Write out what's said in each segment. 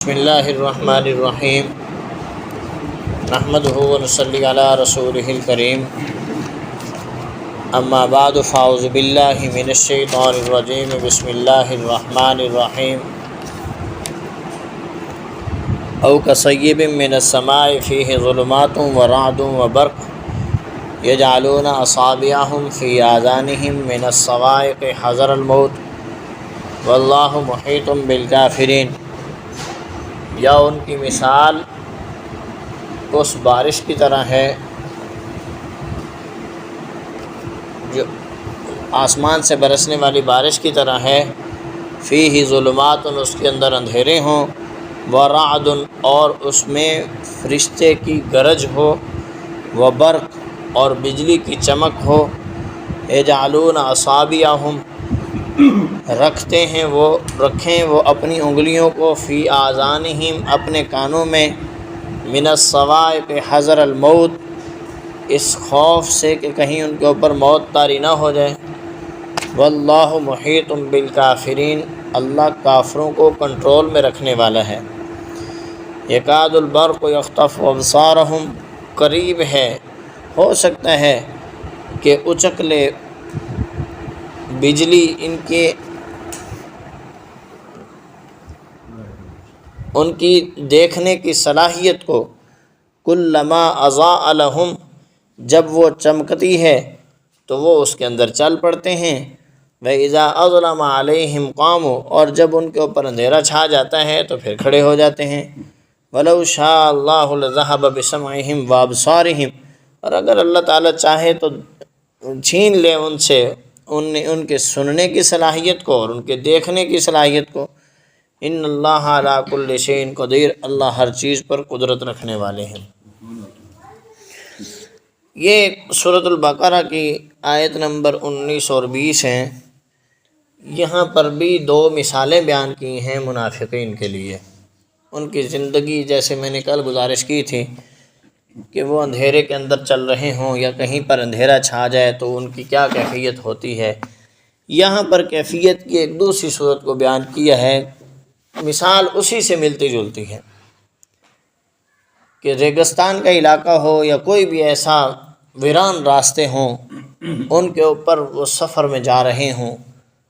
بسم اللہ الرحمن الرحیم نحمدہ ونصلی علی رسولہ الکریم اما بعد فاعوذ باللہ من الشیطان الرجیم بسم اللہ الرحمن الرحیم او کصیب من السماء فیہ ظلمات ورعد وبرق یجعلون اصابعهم فی آذانهم من الصواعق حذر الموت واللہ محیط بالکافرین۔ یا ان کی مثال اس بارش کی طرح ہے جو آسمان سے برسنے والی بارش کی طرح ہے، فیہ ظلمات، اس کے اندر اندھیرے ہوں، ورعد، اور اس میں فرشتے کی گرج ہو، وبرق، اور بجلی کی چمک ہو، یجعلون اصابعهم، رکھیں وہ اپنی انگلیوں کو، فی آذانہم، اپنے کانوں میں، من الصواعق، حذر الموت، اس خوف سے کہ کہیں ان کے اوپر موت طاری نہ ہو جائے۔ واللہ محیط بالکافرین، اللہ کافروں کو کنٹرول میں رکھنے والا ہے۔ یکاد البرق یخطف ابصارہم، قریب ہے، ہو سکتا ہے کہ اچک لے بجلی ان کی دیکھنے کی صلاحیت کو، کلما اضاء لہم، جب وہ چمکتی ہے تو وہ اس کے اندر چل پڑتے ہیں، وَإِذَا أَظْلَمَ عَلَيْهِمْ قَامُوا، اور جب ان کے اوپر اندھیرا چھا جاتا ہے تو پھر کھڑے ہو جاتے ہیں۔ وَلَوْ شَاءَ اللَّهُ لَذَهَبَ بِسَمْعِهِمْ وَأَبْصَارِهِمْ، اور اگر اللہ تعالیٰ چاہے تو چھین لے ان سے ان کے سننے کی صلاحیت کو اور ان کے دیکھنے کی صلاحیت کو۔ ان اللہ علی کل شیء قدیر، اللہ ہر چیز پر قدرت رکھنے والے ہیں۔ یہ سورۃ البقرہ کی آیت نمبر 19 اور 20 ہیں۔ یہاں پر بھی دو مثالیں بیان کی ہیں منافقین کے لیے۔ ان کی زندگی، جیسے میں نے کل گزارش کی تھی کہ وہ اندھیرے کے اندر چل رہے ہوں یا کہیں پر اندھیرا چھا جائے تو ان کی کیا کیفیت ہوتی ہے۔ یہاں پر کیفیت کی ایک دوسری صورت کو بیان کیا ہے، مثال اسی سے ملتی جلتی ہے کہ ریگستان کا علاقہ ہو یا کوئی بھی ایسا ویران راستے ہوں، ان کے اوپر وہ سفر میں جا رہے ہوں،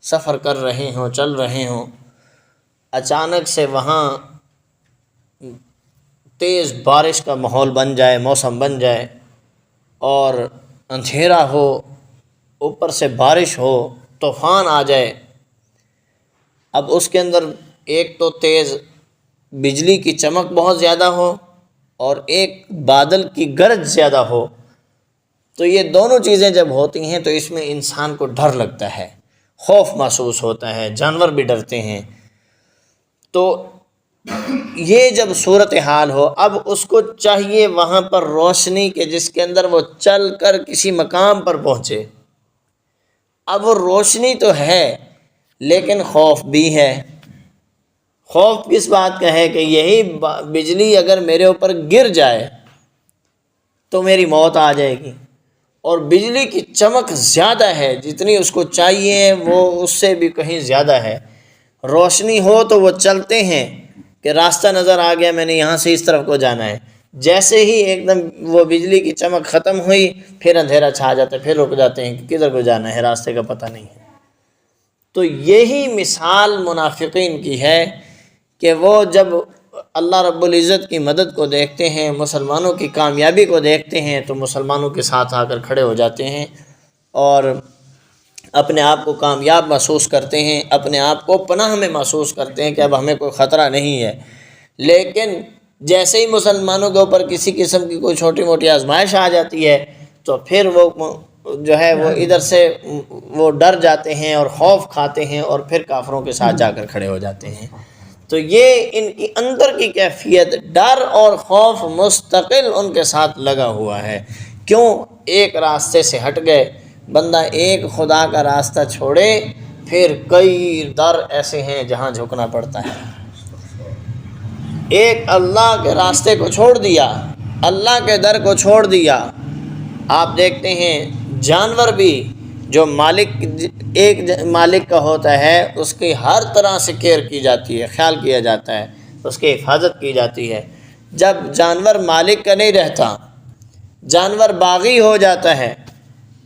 سفر کر رہے ہوں، چل رہے ہوں، اچانک سے وہاں تیز بارش کا ماحول بن جائے، موسم بن جائے، اور اندھیرا ہو، اوپر سے بارش ہو، طوفان آ جائے۔ اب اس کے اندر ایک تو تیز بجلی کی چمک بہت زیادہ ہو اور ایک بادل کی گرج زیادہ ہو، تو یہ دونوں چیزیں جب ہوتی ہیں تو اس میں انسان کو ڈر لگتا ہے، خوف محسوس ہوتا ہے، جانور بھی ڈرتے ہیں۔ تو یہ جب صورتحال ہو، اب اس کو چاہیے وہاں پر روشنی کے جس کے اندر وہ چل کر کسی مقام پر پہنچے۔ اب وہ روشنی تو ہے لیکن خوف بھی ہے۔ خوف کس بات کا ہے کہ یہی بجلی اگر میرے اوپر گر جائے تو میری موت آ جائے گی، اور بجلی کی چمک زیادہ ہے، جتنی اس کو چاہیے وہ اس سے بھی کہیں زیادہ ہے۔ روشنی ہو تو وہ چلتے ہیں کہ راستہ نظر آ گیا، میں نے یہاں سے اس طرف کو جانا ہے، جیسے ہی ایک دم وہ بجلی کی چمک ختم ہوئی پھر اندھیرا چھا جاتا ہے، پھر رک جاتے ہیں کہ کدھر کو جانا ہے، راستے کا پتہ نہیں ہے۔ تو یہی مثال منافقین کی ہے کہ وہ جب اللہ رب العزت کی مدد کو دیکھتے ہیں، مسلمانوں کی کامیابی کو دیکھتے ہیں تو مسلمانوں کے ساتھ آ کر کھڑے ہو جاتے ہیں اور اپنے آپ کو کامیاب محسوس کرتے ہیں، اپنے آپ کو پناہ میں محسوس کرتے ہیں کہ اب ہمیں کوئی خطرہ نہیں ہے۔ لیکن جیسے ہی مسلمانوں کے اوپر کسی قسم کی کوئی چھوٹی موٹی آزمائش آ جاتی ہے تو پھر وہ جو ہے وہ ادھر سے وہ ڈر جاتے ہیں اور خوف کھاتے ہیں اور پھر کافروں کے ساتھ جا کر کھڑے ہو جاتے ہیں۔ تو یہ ان کی اندر کی کیفیت، ڈر اور خوف مستقل ان کے ساتھ لگا ہوا ہے۔ کیوں؟ ایک راستے سے ہٹ گئے، بندہ ایک خدا کا راستہ چھوڑے پھر کئی در ایسے ہیں جہاں جھکنا پڑتا ہے۔ ایک اللہ کے راستے کو چھوڑ دیا، اللہ کے در کو چھوڑ دیا۔ آپ دیکھتے ہیں جانور بھی جو ایک مالک کا ہوتا ہے، اس کی ہر طرح سے کیئر کی جاتی ہے، خیال کیا جاتا ہے، اس کی حفاظت کی جاتی ہے۔ جب جانور مالک کا نہیں رہتا، جانور باغی ہو جاتا ہے،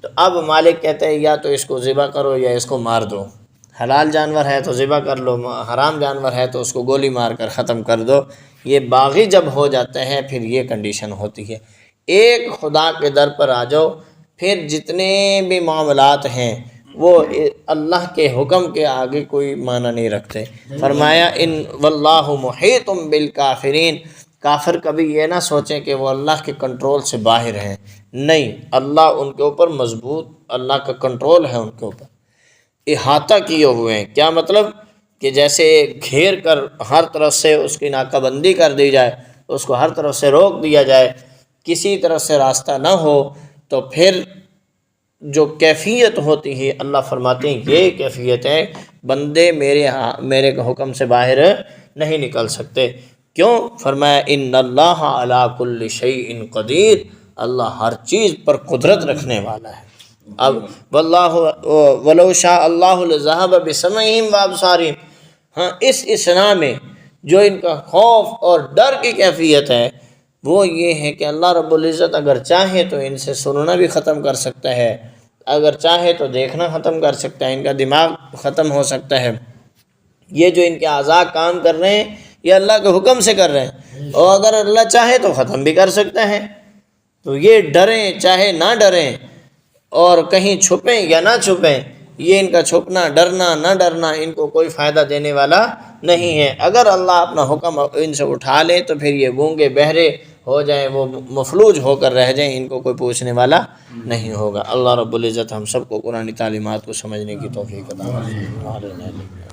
تو اب مالک کہتے ہیں یا تو اس کو ذبح کرو یا اس کو مار دو۔ حلال جانور ہے تو ذبح کر لو، حرام جانور ہے تو اس کو گولی مار کر ختم کر دو۔ یہ باغی جب ہو جاتے ہیں پھر یہ کنڈیشن ہوتی ہے۔ ایک خدا کے در پر آ جاؤ، پھر جتنے بھی معاملات ہیں وہ اللہ کے حکم کے آگے کوئی معنی نہیں رکھتے۔ فرمایا ان واللہ محیط بالکافرین، کافر کبھی یہ نہ سوچیں کہ وہ اللہ کے کنٹرول سے باہر ہیں، نہیں، اللہ ان کے اوپر مضبوط، اللہ کا کنٹرول ہے ان کے اوپر، احاطہ کیے ہوئے ہیں۔ کیا مطلب کہ جیسے گھیر کر ہر طرف سے اس کی ناکہ بندی کر دی جائے، اس کو ہر طرف سے روک دیا جائے، کسی طرف سے راستہ نہ ہو، تو پھر جو کیفیت ہوتی ہے اللہ فرماتے ہیں یہ کیفیت ہے، بندے میرے حکم سے باہر نہیں نکل سکتے۔ کیوں؟ فرمایا ان اللہ علی کل شیء قدیر، اللہ ہر چیز پر قدرت رکھنے والا ہے۔ اب واللہ ولو شاء اللہ لذہب بسمعہم وابصارہم، ہاں اس اثنا میں جو ان کا خوف اور ڈر کی کیفیت ہے وہ یہ ہے کہ اللہ رب العزت اگر چاہے تو ان سے سننا بھی ختم کر سکتا ہے، اگر چاہے تو دیکھنا ختم کر سکتا ہے، ان کا دماغ ختم ہو سکتا ہے۔ یہ جو ان کے اعضاء کام کر رہے ہیں یہ اللہ کے حکم سے کر رہے ہیں، اور اگر اللہ چاہے تو ختم بھی کر سکتا ہے۔ تو یہ ڈریں چاہے نہ ڈریں، اور کہیں چھپیں یا نہ چھپیں، یہ ان کا چھپنا، ڈرنا نہ ڈرنا ان کو کوئی فائدہ دینے والا نہیں ہے۔ اگر اللہ اپنا حکم ان سے اٹھا لے تو پھر یہ گونگے بہرے ہو جائیں، وہ مفلوج ہو کر رہ جائیں، ان کو کوئی پوچھنے والا نہیں ہوگا۔ اللہ رب العزت ہم سب کو قرآن تعلیمات کو سمجھنے کی توفیق عطا فرمائے۔